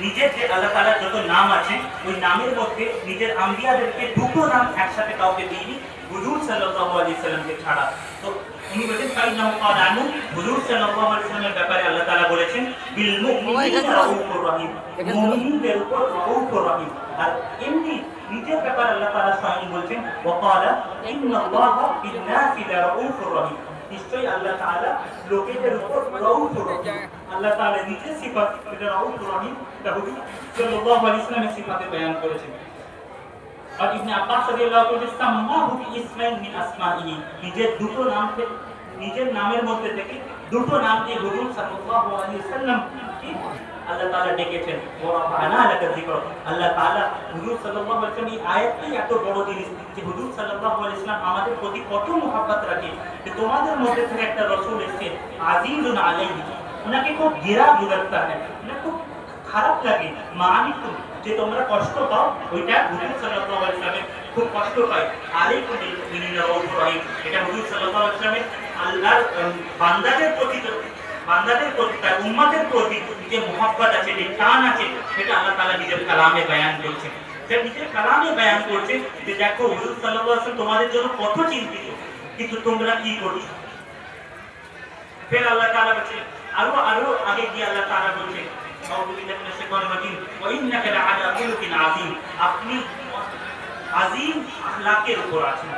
Speaker 2: নিজের যে আল্লাহ তাআলার যত নাম আছে ওই নামের মধ্যে নিজের আম্বিয়াদেরকে দুটো নাম একসাথে কাউকে দিইনি হুজুর সাল্লাল্লাহু আলাইহি সাল্লামকে ছাড়া। তো উনি বলেন কাইনাহু কালানু, হুজুর সাল্লাল্লাহু আলাইহি সাল্লামের ব্যাপারে আল্লাহ তাআলা বলেছেন বিল মুমিনিনা রাউফুর রহিম, মুমিনদের উপর রাউফুর রহিম। আর এমনি নিজের ব্যাপারে আল্লাহ তাআলা স্বয়ং বলছেন ওয়াকালা ইন্নাল্লাহা বিন-নাসি লারাউফুর রহিম, নিশ্চয়ই আল্লাহ তাআলা লোকেদের উপর রাউফুর রহিম। আল্লাহ তাআলা নিজের সিফাত এটা রাউফুর রহিম তা হুজুর সাল্লাল্লাহু আলাইহি সাল্লামের সিফাতে বয়ান করেছেন। আর ইবনে আব্বাস রাদিয়াল্লাহু আনহু সাম্মাহু বিইসমাইন মিন আসমাইহি, নিজের দুটো নাম থেকে, নিজের নামের মধ্যে থেকে দুটো নাম দিয়ে হুজুর সাল্লাল্লাহু আলাইহি ওয়াসাল্লাম কি আল্লাহ তাআলা ডেকেছেন ওয়া রাফা'না লাকা যিকরা। আল্লাহ তাআলা হুজুর সাল্লাল্লাহু আলাইহি ওয়াসাল্লাম এই আয়াতটাই এত বড় জিনিস যে হুজুর সাল্লাল্লাহু আলাইহি ওয়াসাল্লাম আমাদের প্রতি কত মহব্বত রাখে যে তোমাদের মধ্যে থেকে একটা রাসূল এসেছে আজিজুন আলাইহি, উনাকে খুব গিরা গুজরতা है, উনি খুব খারাপ লাগে মানিকুম যে তোমরা কষ্ট পাও, ওইটা হুজুর সাল্লাল্লাহু আলাইহি ওয়াসাল্লামের খুব কষ্ট পায়। আলাইকুম বিল মুমিনিনা রাউফুর রহিম, এটা হুজুর সাল্লাল্লাহু আলাইহি ওয়াসাল্লামের আল্লাহর বান্দাদের প্রতি তার উম্মতের প্রতি যে মুহাব্বত আছে, যে টান আছে, সেটা আল্লাহ তাআলা নিজের কালামে বয়ান করেছেন। সে নিজের কালামে বয়ান করছে যে দেখো হুজুর সাল্লাল্লাহু আলাইহি ওয়াসাল্লাম তোমাদের জন্য কত চিন্তিত, কিন্তু তোমরা কি করছো। फिर अल्लाह ताला बचे आरो आगे गया अल्लाह ताला बोलते औज़ु बिल्लाहि मिनश शैतानिर रजीम व इन्नका लअला खुलुकिन अज़ीम, अपनी अजीम अखलाकेर উপর আছেন।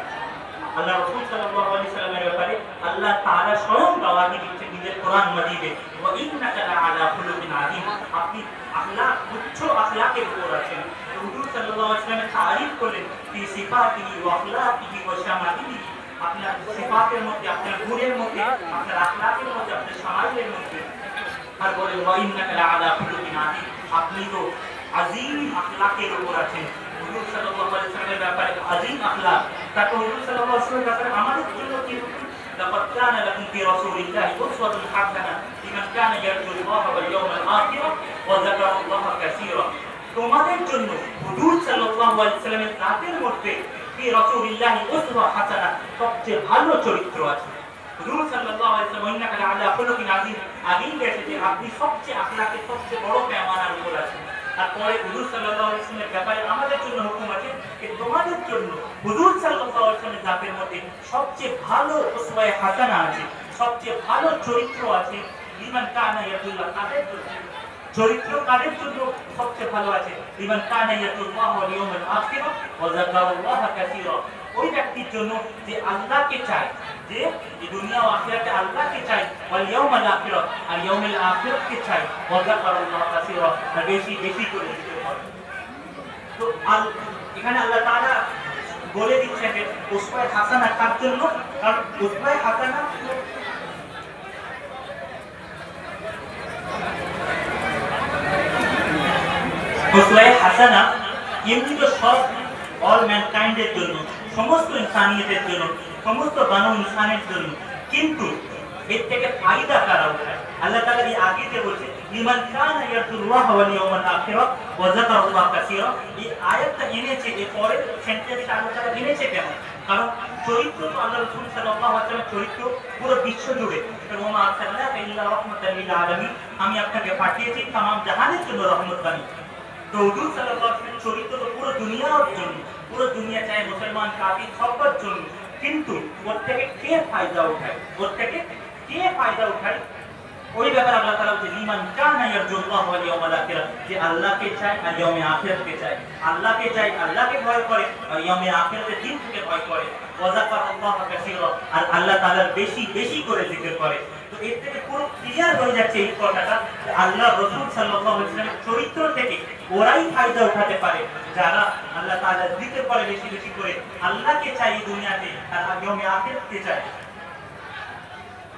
Speaker 2: আল্লাহ রাসূল সাল্লাল্লাহু আলাইহি ওয়াসাল্লামের ব্যাপারে আল্লাহ তাআলা স্বয়ং গওয়াহি দিচ্ছেন নিজের কোরআন মাজিদে, व इन्नका लअला खुलुकिन अज़ीम, আপনি আখলাক উচ্চ আখলাকের উপর আছেন। হুজুর সাল্লাল্লাহু আলাইহি ওয়াসাল্লামের তারিফ করলেন ফি সিফাতিহি ওয়া আখলাকিহি ওয়া শামাইলিহি, আপনার সিফাতের মধ্যে, আপনার গুণের মধ্যে, আপনার আখলাকের মধ্যে, আপনার শামাইলের মধ্যে। আর বলে ওয়া ইন্নাকা লাআলা খুলুকিন আযীম, আপনি তো আযীম আখলাকের উপর আছেন। হুজুর সাল্লাল্লাহু আলাইহি ওয়াসাল্লামের ব্যাপারে আযীম আখলাক, তারপর হুজুর সাল্লাল্লাহু আলাইহি ওয়াসাল্লামের ব্যাপারে আমাদের জন্য কি লাকাদ কানা লাকুম ফি রাসূলিল্লাহি উসওয়াতুন হাসানাহ লিমান কানা ইয়ারজুল্লাহ ওয়াল ইয়াওমাল আখির ওয়া যাকারাল্লাহ কাসীরা, তোমাদের জন্য হুজুর সাল্লাল্লাহু আলাইহি ওয়াসাল্লামের জাতের মধ্যে ফি রাসূলিল্লাহি উসওয়া হাসানাহ সবচেয়ে ভালো চরিত্র আছে। হুজুর সাল্লাল্লাহু আলাইহি ওয়াসাল্লাম ইন্নাকা লাআলা খুলুকিন আযীম আগেই গেছে যে আপনি সবচেয়ে আখলাকের সবচেয়ে বড় পেমানার উপর আছেন। তারপরে হুজুর সাল্লাল্লাহু আলাইহি ওয়াসাল্লামের ব্যাপারে আমাদের জন্য হুকুম আছে যে তোমাদের জন্য হুজুর সাল্লাল্লাহু আলাইহি ওয়াসাল্লামের জাতের মধ্যে সবচেয়ে ভালো উসওয়া হাসানা আছে, সবচেয়ে ভালো চরিত্র আছে। লিমান কানা ইয়াদুল্লাহ, তাদের জন্য চরিত্র কাদের জন্য সবচেয়ে ভালো আছে। লিমান কানা ইয়াদুল্লাহ ওয়াল ইয়াউমিল আখির ওয়া যাকারাল্লাহ কাসীরা, ওই ব্যক্তির জন্য যে আল্লাহকে চায়, যে এই দুনিয়া ও আখিরাতে আল্লাহকে চায়, ওয়াল ইয়াউমিল আখির, আর ইয়াউমিল আখিরাতকে চায়, ওয়া যাকারাল্লাহ কাসীরা, আর বেশি বেশি করে জিকির করে। তো এখানে আল্লাহ তাআলা বলে দিচ্ছেন যে উসওয়া হাসানা কার জন্য, কারণ উসওয়া হাসানা উসওয়া হাসানা এমনি তো সব অল ম্যানকাইন্ডের জন্য, সমস্ত ইনসানিয়তের জন্য, সমস্ত বানু ইনসানের জন্য, কিন্তু এর থেকে ফায়দা কারা উঠায়। আল্লাহ তাআলা এই আগে যে বলছে লিমান কানা ইয়ারজুল্লাহ ওয়াল ইয়াউমাল আখির ওয়া যাকারাল্লাহ কাসীরা, এই আয়াতটা এনেছে, এর পরে সেন্টেন্সটা আল্লাহ তাআলা এনেছে কেন? কারণ চরিত্র তো আল্লাহ রাসূল সাল্লাল্লাহু আলাইহি ওয়াসাল্লামের চরিত্র পুরো বিশ্ব জুড়ে, ওয়া মা আরসালনাকা ইল্লা রাহমাতাল লিল আলামিন, আমি আপনাকে পাঠিয়েছি तमाम জাহানের জন্য রহমত বানিয়ে। তো হুজুর সাল্লাল্লাহু আলাইহি ওয়াসাল্লামের চরিত্র তো পুরো দুনিয়ার জন্য, পুরো দুনিয়া চায় মুসলমান কাফির সবার জন্য, কিন্তু ওর থেকে কে ফায়দা উঠায়, ওর থেকে কে ফায়দা উঠায়, ওই ব্যাপারে আল্লাহ তাআলা বলেন লিমান কানা ইয়ারজুল্লাহ ওয়াল ইয়াউমাল আখির, যে আল্লাহকে চায় আর ইয়াউমে আখিরাতকে চায়, আল্লাহকে চায়, আল্লাহকে ভয় করে, আর ইয়াউমে আখিরাতের দিন থেকে ভয় করে, ওয়া যাকারাল্লাহ কাসীরা, আর আল্লাহ তাআলার বেশি বেশি করে জিকির করে। তো এর থেকে পুরো ক্লিয়ার হয়ে যাচ্ছে এই কথাটা যে আল্লাহ রাসূল সাল্লাল্লাহু আলাইহি ওয়াসাল্লামের চরিত্র থেকে ওরাই ফায়দা উঠাতে পারে যারা আল্লাহ তাআলার জিকির করে বেশি বেশি করে, আল্লাহকে চায় এই দুনিয়াতে আর ইয়াউমে আখিরাতকে চায়।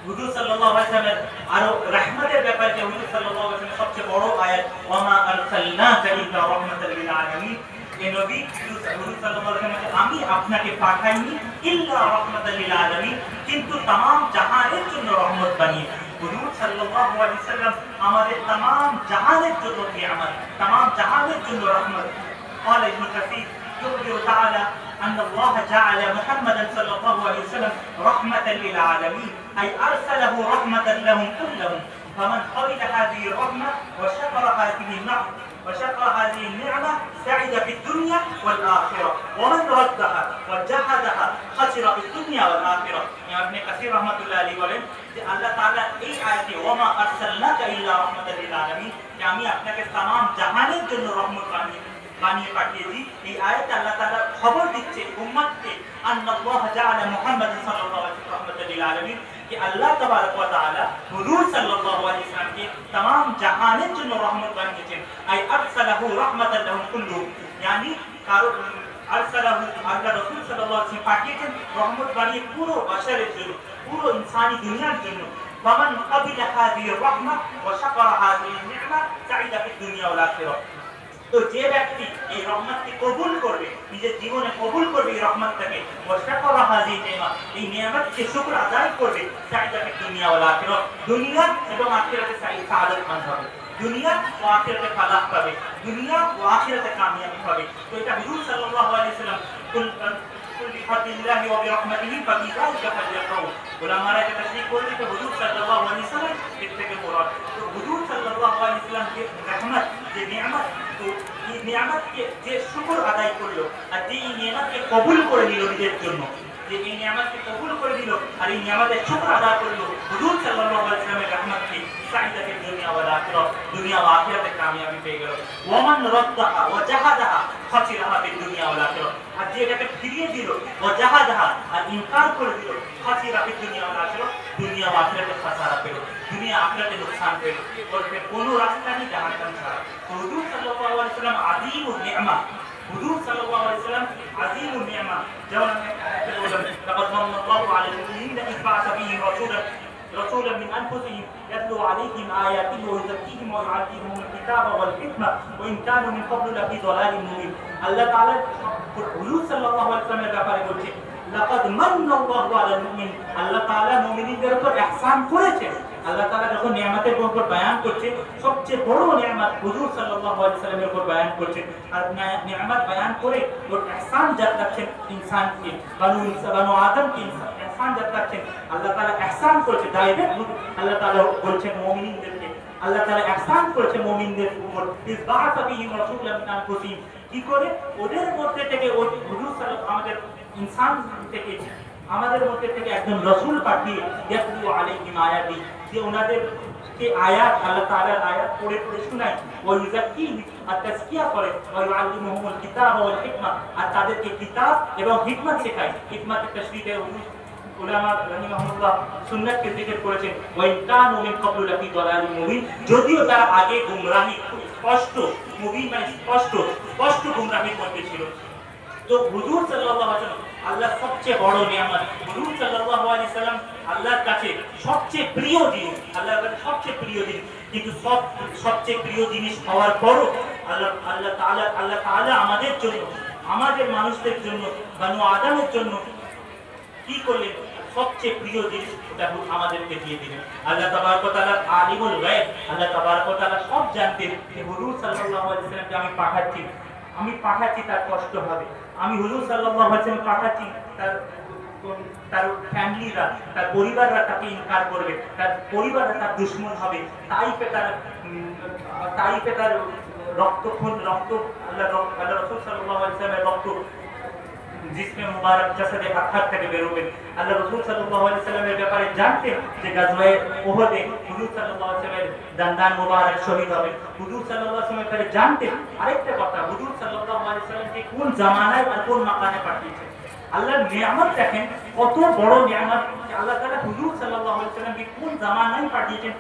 Speaker 2: হুজুর সাল্লাল্লাহু আলাইহি ওয়াসাল্লামের আরো রহমতের ব্যাপারে যে হুজুর সাল্লাল্লাহু আলাইহি ওয়াসাল্লামের সবচেয়ে বড় আয়াত ওয়া মা আরসালনাকা ইল্লা রাহমাতাল লিল আলামিন, এ নবী হুজুর সাল্লাল্লাহু আলাইহি ওয়াসাল্লাম আমি আপনাকে পাঠাইনি ইল্লা রাহমাতাল লিল আলামিন, কিন্তু तमाम জাহানের জন্য রহমত বানিয়ে। হুজুর সাল্লাল্লাহু আলাইহি ওয়াসাল্লাম আমাদের तमाम জাহানের জন্য নিয়ামত, तमाम জাহানের জন্য রহমত। قال ابن كثير يخبر تعالى أن الله جعل محمدا صلى الله عليه وسلم رحمة للعالمين، أي أرسله رحمة لهم كلهم، فمن قبل هذه الرحمة وشكر هذه النعمة سعد في الدنيا والآخرة، ومن ردها وجحدها خسر في الدنيا والآخرة। ابن كثير رحمة الله عليه বলেন যে আল্লাহ তাআলা এই আয়াতে ওয়া মা আরসালনাকা ইল্লা রাহমাতাল লিল আলামিন, যে আমি আপনাকে तमाम জাহানের জন্য রহমত বানিয়ে পাঠিয়েছি, এই আয়াতে আল্লাহ তাআলা খবর দিচ্ছে উম্মতকে আল্লাহ জাআলা মুহাম্মাদান সাল্লাল্লাহু আলাইহি ওয়াসাল্লাম রাহমাতাল লিল আলামিন, कि अल्लाह तबारक व तआला हुजूर सल्लल्लाहु अलैहि वसल्लम के तमाम जहाনের জন্য রহমত বানিয়েছেন। আই আরসালাহু রাহমাতাল লাহুম কুল্লু, यानी কারো আরসালাহু আল্লাহ রাসূল সাল্লাল্লাহু আলাইহি ওয়াসাল্লাম পাঠিয়েছেন রহমত বানিয়ে পুরো বাশারের জন্য, পুরো ইনসানি দুনিয়ার জন্য। ফামান ক্বাবিলা হাযিহি রাহমা ওয়া শাকারা হাযিহি নি'মা সাইদা ফিদ দুনিয়া ওয়াল আখিরাহ, তো যে ব্যক্তি এই রহমতকে কবুল করবে, নিজের জীবনে কবুল করবে এই রহমতটাকে, ওয়া শাকারা হাযিহি নি'মা, এই নিয়ামতকে শুকর আদায় করবে, সাইদা ফিদ দুনিয়া ওয়াল আখিরাহ, দুনিয়া এবং আখিরাতে সাঈদ সাআদত মান হবে। দুনিয়া ও আখিরাতে ফালাহ পাবে, দুনিয়া ও আখিরাতে কামিয়াবি পাবে। তো এটা হুজুর সাল্লাল্লাহু আলাইহি ওয়াসাল্লাম কুল বিফাদিল্লাহি ওয়া বিরহমাতিহি ফাবিযালিকা ফালইফরাহু। উলামারা এটা তাশরীহ করে যে হুজুর সাল্লাল্লাহু আলাইহি ওয়াসাল্লাম এর থেকে মুরাদ। তো হুজুর সাল্লাল্লাহু আলাইহি ওয়াসাল্লাম যে রহমত, যে নিয়ামত, তো এই নিয়ামতকে যে শুকর আদায় করলো আর যে এই নিয়ামতকে কবুল করে নিল নিজের জন্য, যে এই নিয়ামতকে কবুল করে দিল আর এই নিয়ামতের শুকর আদায় করলো, হুজুর সাল্লাল্লাহু আলাইহি ওয়াসাল্লামের রহমতকে সাইদাতে দুনিয়া ওয়া আখিরাত, দুনিয়া ওয়া আখিরাতে কামিয়াবি পেয়ে গেল। ওয়ামান রাদ্দাহা ওয়া জাহাদাহা খাসিরাহা ফিদ দুনিয়া ওয়া আখিরাত। আর যে এটাকে ফিরিয়ে দিল ওয়া জাহাদাহা, আর ইনকার করে দিল, খাসিরাহা ফিদ দুনিয়া ওয়া আখিরাত, দুনিয়া ওয়া আখিরাতে খাসারা পেল, দুনিয়া আখিরাতে নুকসান পেল, বলতে কোনো রাস্তা নেই জাহান্নাম ছাড়া। তো হুজুর সাল্লাল্লাহু আলাইহি ওয়াসাল্লাম আযীমুন নি'মা, হুজুর সাল্লাল্লাহু আলাইহি ওয়াসাল্লাম আযীমুন নি'মা। যেমন লাকাদ মান্নাল্লাহু আলাল মুমিনিনা ইয বা'আসা ফীহিম رسولا من انفسهم يتلو عليهم اياته ويزكيهم ويعلمهم الكتاب والحكمه وان كانوا من قبل لفي ضلال مبين। আল্লাহ তাআলা হুজুর সাল্লাল্লাহু আলাইহি ওয়াসাল্লামের ব্যাপারে বলছে লাকাদ মান্নাল্লাহু আলাল মুমিন, আল্লাহ তাআলা মুমিনদের উপর ইহসান করেছেন। আল্লাহ তাআলা যখন নিয়ামতের উপর বয়ান করছে, সবচেয়ে বড় নিয়ামত হুজুর সাল্লাল্লাহু আলাইহি ওয়াসাল্লামের উপর বয়ান করছে। আর নিয়ামত বয়ান করে ওর ইহসান জানাচ্ছেন ইনসানকে, বানু আদমকে ইহসান জানাচ্ছেন। আল্লাহ তাআলা ইহসান করেছে ডাইরেক্ট, আল্লাহ তাআলা বলছেন মুমিনদেরকে, আল্লাহ তাআলা ইহসান করেছে মুমিনদের উপর। ইয বা'আসা ফীহিম রাসূলাম মিন আনফুসিহিম, কি করে ওদের মধ্যে থেকে হুজুর সাল্লাল্লাহু আমাদের ইনসান থেকে আমাদের মধ্যে থেকে একজন রাসূল পাঠিয়ে ইয়াতলু আলাইহিম আয়াতি, যে ওনাদের কে আয়াত, আল্লাহ তাআলার আয়াত পড়ে পড়ে শোনায়, ওয়া ইউযাক্কিহিম, আর তাজকিয়া করে, ওয়া ইউআল্লিমুহুমুল কিতাবা ওয়াল হিকমা, আর তাদেরকে কিতাব এবং হিকমত শেখায়। হিকমতের তাশরীহে উলামা রাহিমাহুল্লাহ সুন্নাতকে যিকির করেছেন, ওয়া ইন কানু মিন ক্বাবলু লাফি দালালিন মুবিন, যদিও তারা আগে গুমরাহি স্পষ্ট, মুবিন মানে স্পষ্ট গুমরাহির মধ্যে ছিল। তো হুজুর সাল্লাল্লাহু আলাইহি ওয়াসাল্লাম আল্লাহর সবচেয়ে বড় নিয়ামত, হুজুর সাল্লাল্লাহু আলাইহি ওয়াসাল্লাম আল্লাহর কাছে সবচেয়ে প্রিয় জিনিস, আল্লাহর কাছে সবচেয়ে প্রিয় জিনিস। কিন্তু সবচেয়ে প্রিয় জিনিস হওয়ার পরও আল্লাহ তাআলা আমাদের জন্য, আমাদের মানুষদের জন্য, বানু আদমের জন্য কি করলেন? সবচেয়ে প্রিয় জিনিস ওটা আমাদেরকে দিয়ে দিলেন। আল্লাহ তাবারক ওয়া তাআলা আলিমুল গায়ব, আল্লাহ তাবারক ওয়া তাআলা সব জানতেন যে হুজুর সাল্লাল্লাহু আলাইহি ওয়াসাল্লামকে আমি পাঠাচ্ছি তার কষ্ট হবে, আমি হুজুর সাল্লাল্লাহু আলাইহি ওয়াসাল্লাম পাঠাচ্ছি তার ফ্যামিলিরা, তার পরিবাররা তাকে ইনকার করবে, তার পরিবাররা তার দুশমন হবে, তাইফে তার রক্ত আল্লাহ রাসূল সাল্লাল্লাহু আলাইহি ওয়াসাল্লামের রক্ত জিসমে মুবারক জাসাদে আখার থেকে বেরোবেন। আল্লাহ রাসূল সাল্লাল্লাহু আলাইহি ওয়াসাল্লামের ব্যাপারে জানতেন যে গাজওয়ে উহুদে হুজুর সাল্লাল্লাহু আলাইহি ওয়াসাল্লামের দান্দান মুবারক শহীদ হবে। হুজুর সাল্লাল্লাহু আলাইহি ওয়াসাল্লামের ব্যাপারে জানতেন আরেকটা কথা, হুজুর সাল্লাল্লাহু আলাইহি ওয়াসাল্লামকে কোন জামানায় আর কোন মাকানে পাঠিয়েছেন। আল্লাহর নিয়ামত দেখেন, কত বড় নিয়ামত আল্লাহ তাআলা হুজুর সাল্লাল্লাহু আলাইহি ওয়াসাল্লামকে কোন জামানায় পাঠিয়েছেন,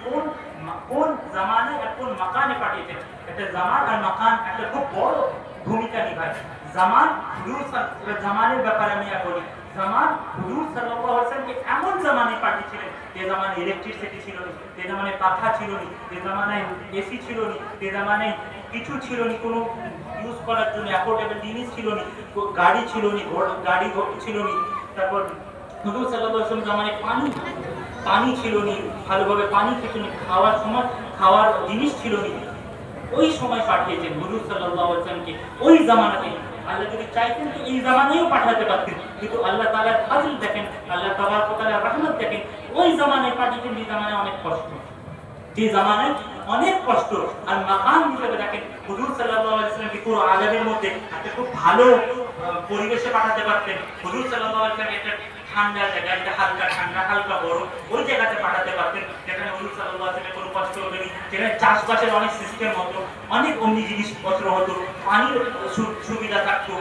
Speaker 2: কোন জামানায় আর কোন মাকানে পাঠিয়েছেন। এটা জামান আর মাকান একটা খুব বড় ভূমিকা নিভায়। জামান, জামানের ব্যাপারে আমি বলি, জামান হুজুর সাল্লাল্লাহু আলাইহি ওয়াসাল্লামকে এমন জামানায় পাঠিয়েছিলেন যে জামানায় ইলেকট্রিসিটি ছিল না, যে জামানায় পাখা ছিল না, যে জামানায় এসি ছিল না, যে জামানায় কিছু ছিল না, কোনো ইউজ করার জন্য অ্যাফোর্ডেবল জিনিস ছিল না, গাড়ি ছিল না, গাড়ি ছিল না। তারপর হুজুর সাল্লাল্লাহু আলাইহি ওয়াসাল্লাম জামানায় পানি ছিল না, ভালোভাবে পানি খেত না, খাওয়ার জিনিস ছিল না। ওই সময় পাঠিয়েছেন হুজুর সাল্লাল্লাহু আলাইহি ওয়াসাল্লামকে, ওই জামানাতে। আল্লাহ যদি চাইতেন তো এই জামানায়ও পাঠাতে পারতেন, কিন্তু আল্লাহ তাআলার ফাজল দেখেন, আল্লাহ তাবারক ওয়া তাআলার রহমত দেখেন, ওই জামানায় পাঠিয়েছেন যে জামানায় অনেক কষ্ট, যে জামানায় অনেক কষ্ট। আর মাকান হিসেবে দেখেন হুজুর সাল্লাল্লাহু আলাইহি ওয়াসাল্লামকে পুরো আরবের মধ্যে একটা খুব ভালো পরিবেশে পাঠাতে পারতেন। হুজুর সাল্লাল্লাহু আলাইহি ওয়াসাল্লাম একটা ঠান্ডা জায়গা, একটা হালকা ঠান্ডা হালকা গরম, ওই জায়গাতে পাঠাতে পারতেন যেখানে হুজুর সাল্লাল্লাহু আলাইহি ওয়াসাল্লাম কোনো কষ্ট হবে না, যেখানে চাষবাসের অনেক সিস্টেম হতো, অনেক অন্য জিনিসপত্র হতো, পানির সুবিধা থাকতো,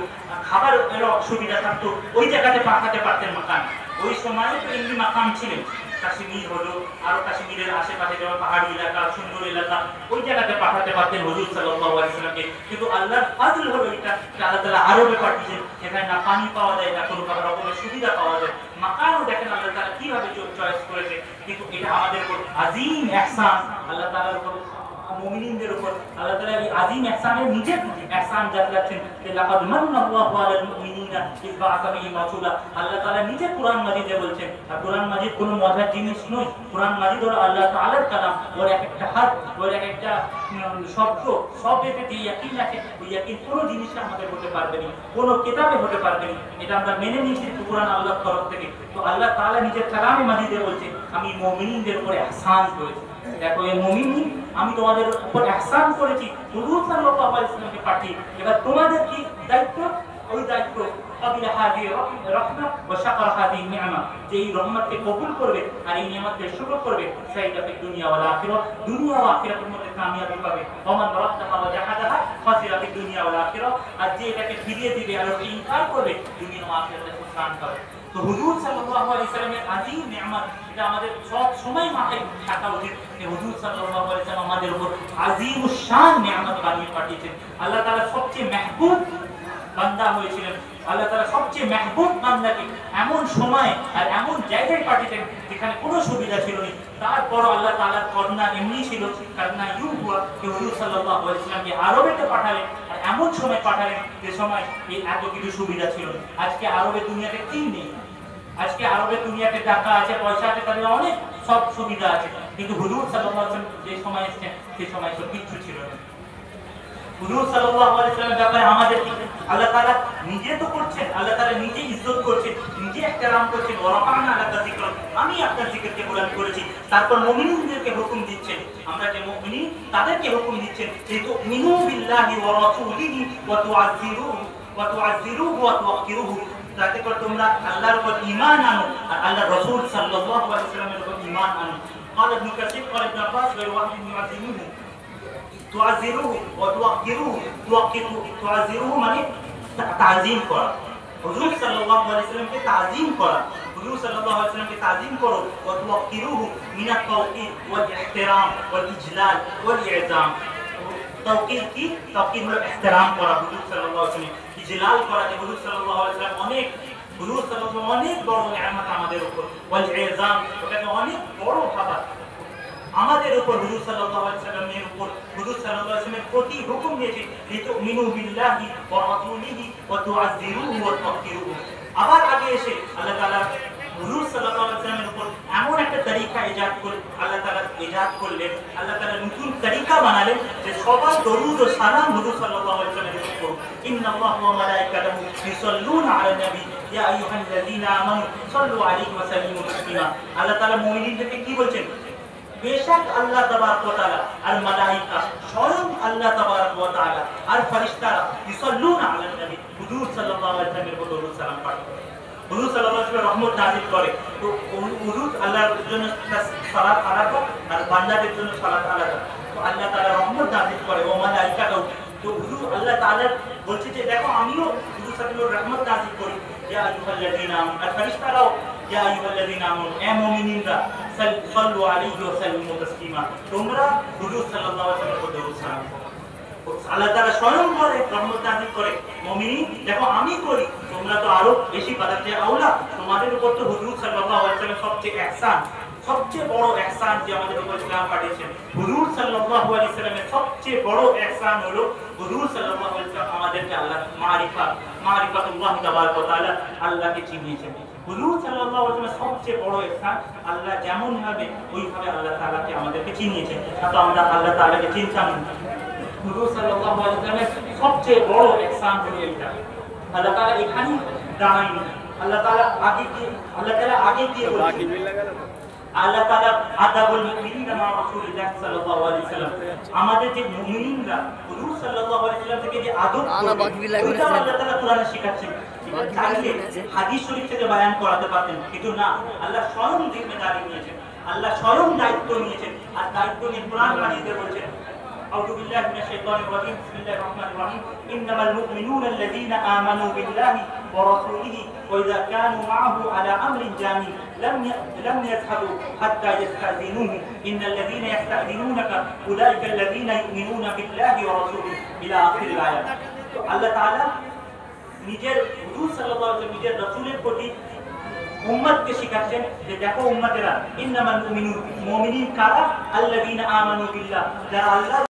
Speaker 2: খাবারের সুবিধা থাকতো, ওই জায়গাতে পাঠাতে পারতেন মাকান। ওই সময় এমনি মাকাম ছিলেন, কাশ্মীর হলো, আরো কাশ্মীরের আশেপাশে যেমন পাহাড়ি এলাকা, সুন্দর এলাকা, ওই জায়গাতে পাঠাতে পারতেন হুজুর সাল্লাল্লাহু আলাইহি ওয়াসাল্লামকে। কিন্তু আল্লাহর ফাজল হলো এটা, আল্লাহ তাআলা আরবে পাঠিয়েছেন, যেখানে না পানি পাওয়া যায়, না কোনো রকমের সুবিধা পাওয়া যায়। মাকানও দেখেন আল্লাহ তাআলা কিভাবে চয়েস করেছে। কিন্তু এটা আমাদের উপর আযীম ইহসান, আল্লাহ তাআলার উপর, মুমিনদের উপর আল্লাহ তাআলা এই আযীম ইহসানের নিজের ইহসান জানাচ্ছেন যে লাকাদ মান্নাল্লাহু আলাল মুমিনিনা ইয বা'আসা ফীহিম রাসূলা। আল্লাহ তাআলা নিজে কুরআন মাজিদে বলছেন, আর কুরআন মাজিদ কোনো মজার জিনিস নয়, কুরআন মাজিদ হলো আল্লাহ তাআলার কালাম, ওর এক একটা হারফ, ওর এক একটা সব এতে যে ইয়াকিন আছে, ওই ইয়াকিন কোনো জিনিসে আমাদের হতে পারবে না, কোনো কিতাবে হতে পারবে না। এটা আমরা মেনে নিয়েছি কুরআন আল্লাহর তরফ থেকে। তো আল্লাহ তাআলা নিজের কালামে মাজিদে বলছে, আমি মুমিনদের উপরে ইহসান করেছি। দেখো এই মুমিন, আমি তোমাদের উপর ইহসান করেছি, হুজুর সাল্লাল্লাহু আলাইহি ওয়াসাল্লামকে পাঠিয়ে। এবার তোমাদের কি দায়িত্ব? ওই দায়িত্ব قبل هذه الرحمة وشكر هذه النعمة، যে এই রহমতকে কবুল করবে আর এই নিয়ামতকে শুকর করবে, সাইদা ফি দুনিয়া ওয়াল আখিরাহ, দুনিয়া ও আখিরাতের মধ্যে কামিয়াবি পাবে। ওমান রাদ্দাহা ওয়া জাহাদাহা ফাসিরা ফি দুনিয়া ওয়াল আখিরাহ, আর যে এটাকে ফিরিয়ে দিবে আর ইনকার করবে, দুনিয়া ও আখিরাতে খুশান পাবে। তো হুজুর সাল্লাল্লাহু আলাইহি ওয়াসাল্লামের আযীম নিয়ামত, এটা আমাদের সব সময় মাথায় থাকা উচিত যে হুজুর সাল্লাল্লাহু আলাইহি ওয়াসাল্লাম আমাদের উপর আযীমুশ শান নিয়ামত বানিয়ে পাঠিয়েছেন। আল্লাহ তাআলা সবচেয়ে মাহবুব বান্দা হয়েছিলেন। আল্লাহ তাআলা সবচেয়ে মাহবুব বান্দাকে এমন সময় আর এমন জায়গায় পাঠিয়েছেন যেখানে কোনো সুবিধা ছিল না। তারপর আল্লাহ তাআলার করুণা এমনি ছিল, করুণা ইউ হুয়া যে হুজুর সাল্লাল্লাহু আলাইহি ওয়াসাল্লামকে আরবেতে পাঠালেন, আর এমন সময় পাঠালেন যে সময় এই এত কিছু সুবিধা ছিল না। আজকে আরবের দুনিয়াতে কি নেই? আজকে আরবের দুনিয়াতে টাকা আছে, পয়সা আছে, তাদের অনেক সব সুবিধা আছে, কিন্তু হুজুর সাল্লাল্লাহু আলাইহি ওয়াসাল্লাম যে সময় এসেছেন সেই সময় তো কিচ্ছু ছিল না। হুজুর সাল্লাল্লাহু আলাইহি ওয়াসাল্লামের ব্যাপারে আমাদের আল্লাহ তাআলা নিজে তো করছেন, আল্লাহ তাআলা নিজে ইজ্জত করছেন, নিজে ইহতিরাম করছেন। ওয়ারাফা'না লাকা যিকরা, আমি আপনার জিকিরকে বুলন্দ করেছি। তারপর মুমিনদেরকে হুকুম দিচ্ছেন, আমরা যে মুমিন তাদেরকে হুকুম দিচ্ছেন যে তুমিনু বিল্লাহি ওয়া রাসূলিহি ওয়া তুআযিরুহু ওয়া তুওয়াক্কিরুহু, যাতে করে তোমরা আল্লাহর উপর ঈমান আনো আর আল্লাহর রাসূল সাল্লাল্লাহু আলাইহি ওয়াসাল্লামের উপর ঈমান আনো। قال ابن كثير قال ابن عباس غير واحد يعظموه তুআযিরুহু ওয়া তুওয়াক্কিরুহু। তুআযিরুহু মানে তাযীম করা, হুজুর সাল্লাল্লাহু আলাইহি ওয়াসাল্লামকে তাযীম করা। হুজুর সাল্লাল্লাহু আলাইহি ওয়াসাল্লামকে তাযীম করো। ওয়া তুওয়াক্কিরুহু মিনাত তাওকীর ওয়াল ইহতিরাম ওয়াল ইজলাল ওয়াল ই'জাম। তাওকীর কি? তাওকীর হলো ইহতিরাম করা, হুজুর সাল্লাল্লাহু আলাইহি ওয়াসাল্লাম ইজলাল করা, যে হুজুর সাল্লাল্লাহু আলাইহি ওয়াসাল্লাম হুজুর সাল্লাল্লাহু অনেক বড় নিয়ামত আমাদের উপর। ওয়াল ই'জাম, ওটাকে অনেক বড় ভাবা আমাদের উপর। হুজুর সাল্লাল্লাহু আলাইহি ওয়াসাল্লামের উপর হুজুর সাল্লাল্লাহু আলাইহি ওয়াসাল্লামের প্রতি হুকুম দিয়েছে লিতুমিনু বিল্লাহি ওয়া রাসূলিহি ওয়া তুআযিরুহু ওয়া তুওয়াক্কিরুহু। আবার আগে এসে আল্লাহ তাআলা হুজুর সাল্লাল্লাহু আলাইহি ওয়াসাল্লামের উপর এমন একটা তরিকা ইজাদ করে আল্লাহ তাআলা ইজাদ করলেন, আল্লাহ তাআলা নতুন তরিকা বানালেন যে সবার দরুদ ও সালাম হুজুর সাল্লাল্লাহু আলাইহি ওয়াসাল্লামের উপর। ইন্নাল্লাহা ওয়া মালাইকাতাহু ইউসাল্লুনা আলান নবী ইয়া আইয়ুহাল্লাযীনা আমানু সাল্লু আলাইহি ওয়া সাল্লিমু তাসলিমা। আল্লাহ তাআলা মুমিনদেরকে কি বলছেন? বেশক আল্লাহ তাবারক ওয়া তাআলা আর মালায়েকা, স্বয়ং আল্লাহ তাবারক ওয়া তাআলা আর ফেরেশতারা ইউসাল্লুনা আলান নবী, হুজুর সাল্লাল্লাহু আলাইহি ওয়াসাল্লামের উপর দরুদ সালাম পাঠ করে, হুজুর সাল্লাল্লাহু আলাইহি ওয়াসাল্লাম রহমত নাযিল করে। তো হুজুর আল্লাহর জন্য সালাত আলাদা আর বান্দাদের জন্য সালাত আলাদা। তো আল্লাহ তাআলা রহমত নাযিল করে ও মালায়েকাও। তো হুজুর আল্লাহ তাআলা বলছে যে দেখো আমিও হুজুর সাল্লাল্লাহু আলাইহি রহমত নাযিল করি। ইয়া আইয়ুহাল্লাযীনা আমানু, আর ফেরেশতারাও ইয়া আইয়ুহাল্লাযীনা আমানু, এ মুমিনিনরা সাল্লু আলাইহি ওয়া সাল্লিমু তাসলিমা, তোমরা হুজুর সাল্লাল্লাহু আলাইহি ওয়াসাল্লামের উপর দরুদ সালাম করো। আল্লাহ তাআলা স্বয়ং করে রহমত নাযিল করে। মুমিন দেখো আমি করি, তোমরা তো আরো বেশি পাবে যে আওলা, তোমাদের উপর তো হুজুর সাল্লাল্লাহু আলাইহি ওয়াসাল্লাম সবচেয়ে ইহসান, সবচেয়ে বড় ইহসান যে আমাদের উপর ইসলাম পাঠিয়েছেন। হুজুর সাল্লাল্লাহু আলাইহি ওয়াসাল্লামের সবচেয়ে বড় ইহসান হলো হুজুর সাল্লাল্লাহু আলাইহি ওয়াসাল্লাম আমাদেরকে আল্লাহ মারিফাতুল্লাহ তাবারক ওয়া তাআলা আল্লাহকে চিনিয়েছেন। হুজুর সাল্লাল্লাহু আলাইহি ওয়াসাল্লাম সবচেয়ে বড় ইহসান, আল্লাহ যেমন ভাবে ওইভাবে আল্লাহ তাআলাকে আমাদেরকে চিনিয়েছেন। তো আমরা আল্লাহ তাআলাকে চিনতাম না। হুজুর সাল্লাল্লাহু আলাইহি ওয়াসাল্লামের সবচেয়ে বড় ইহসান হলো এটা। আল্লাহ তাআলা এখানেই দাঁড়ায়নি, আল্লাহ তাআলা আগে দিয়ে বলেছেন, আল্লাহ তাআলা আদাবুল মুমিনিনা মা রাসূলিল্লাহ সাল্লাল্লাহু আলাইহি ওয়াসাল্লাম, আমাদের যে মুমিনরা হুজুর সাল্লাল্লাহু আলাইহি ওয়াসাল্লাম থেকে যে আদব করবে এটা আল্লাহ তাআলা কোরআনে শেখাচ্ছেন। চাইলে হাদিস শরীফ থেকে বয়ান করাতে পারতেন, কিন্তু না, আল্লাহ স্বয়ং জিম্মেদারি নিয়েছেন, আল্লাহ স্বয়ং দায়িত্ব নিয়েছেন। আর দায়িত্ব নিয়ে কোরআন মাজিদে বলেছেন, أعوذ بالله من الشيطان الرجيم بسم الله الرحمن الرحيم إنما المؤمنون الذين آمنوا بالله ورسوله وإذا كانوا معه على أمر جامع لم يذهبوا حتى يستأذنوه إن الذين يستأذنونك أولئك الذين يؤمنون بالله ورسوله إلى آخر الآية। الله تعالى নিজের হুজুর সাল্লাল্লাহু আলাইহি ওয়াসাল্লাম নিজের রাসূলের প্রতি উম্মতকে শিখাচ্ছেন যে দেখো উম্মতেরা, ইন্নামাল মুমিনুন, মুমিনিন কারা? আল্লাযীনা আমানু বিল্লাহ, যারা আল্লাহ